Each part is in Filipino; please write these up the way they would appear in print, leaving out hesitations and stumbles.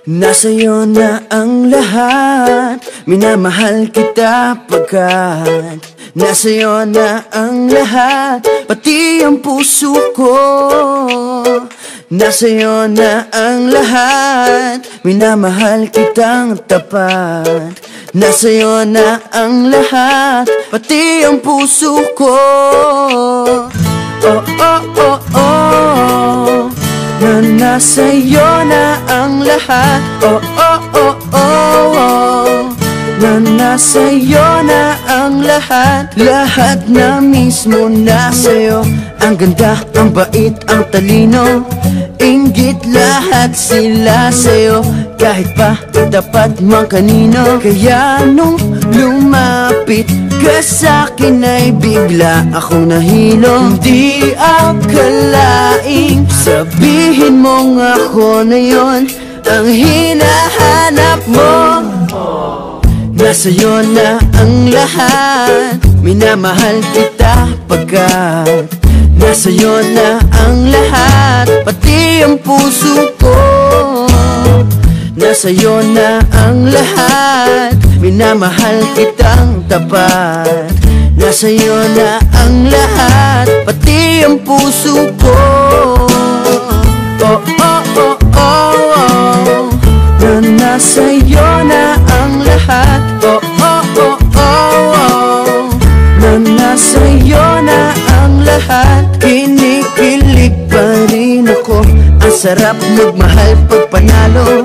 Nasa'yo na ang lahat, minamahal kita pagkat nasa'yo na ang lahat, pati ang puso ko. Nasa'yo na ang lahat, minamahal kitang tapat. Nasa'yo na ang lahat, pati ang puso ko. Oh, oh, oh, oh, na nasa'yo na ang lahat. Oh, oh, oh, oh, oh, na nasa'yo na ang lahat. Lahat na mismo nasa'yo. Ang ganda, ang bait, ang talino, inggit lahat sila sa'yo. Kahit pa tapat mang kanino. Kaya nung lumapit ka sa'kin ay bigla akong nahilo. Hindi akalaing sabihin mong ako na yon ang hinahanap mo. Nasa'yo na ang lahat, minamahal kita pagkat nasa'yo na ang lahat, pati ang puso ko. Nasa'yo na ang lahat, minamahal kitang tapat. Nasa'yo na ang lahat, pati ang puso ko. Oh, oh, oh, oh, oh, na nasa'yo na ang lahat. Oh, oh, oh, oh, oh, na nasa'yo na ang lahat. Kinikilig pa rin ako, ang sarap magmahal pag panalo.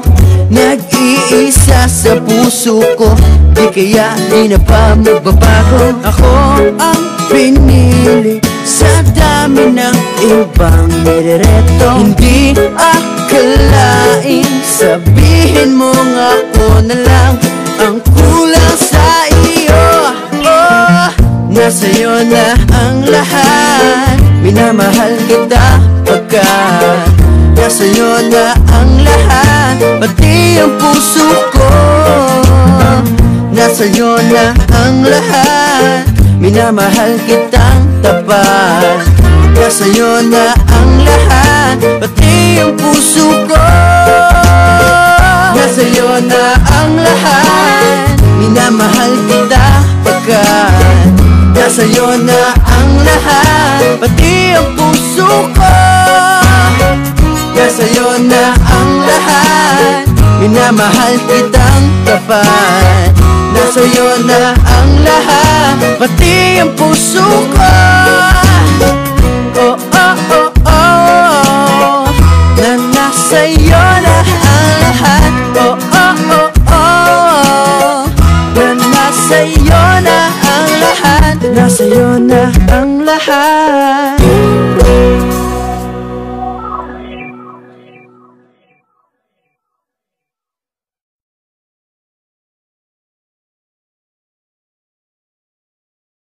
Nag-iisa sa puso ko, di kaya di na pa magbabago. Ako ang pinili sa dami ng ibang nirereto. Hindi akalaing sabihin mo nga ako na lang ang kulang sa iyo. Oh, nasa'yo na ang lahat, minamahal kita pagkat nasa'yo na ang lahat, pati ang puso ko. Nasa'yo na ang lahat, minamahal kitang tapat. Nasa'yo na ang lahat, pati ang puso ko. Nasa'yo na ang lahat, minamahal kita pagkat nasa'yo na ang lahat, pati ang puso ko. Nasa'yo na ang lahat, minamahal kitang tapat. Nasa'yo na ang lahat, pati ang puso ko. Oh, oh, oh, oh, na nasa'yo na ang lahat. Oh, oh, oh, oh, na nasa'yo na ang lahat. Nasa'yo na ang lahat.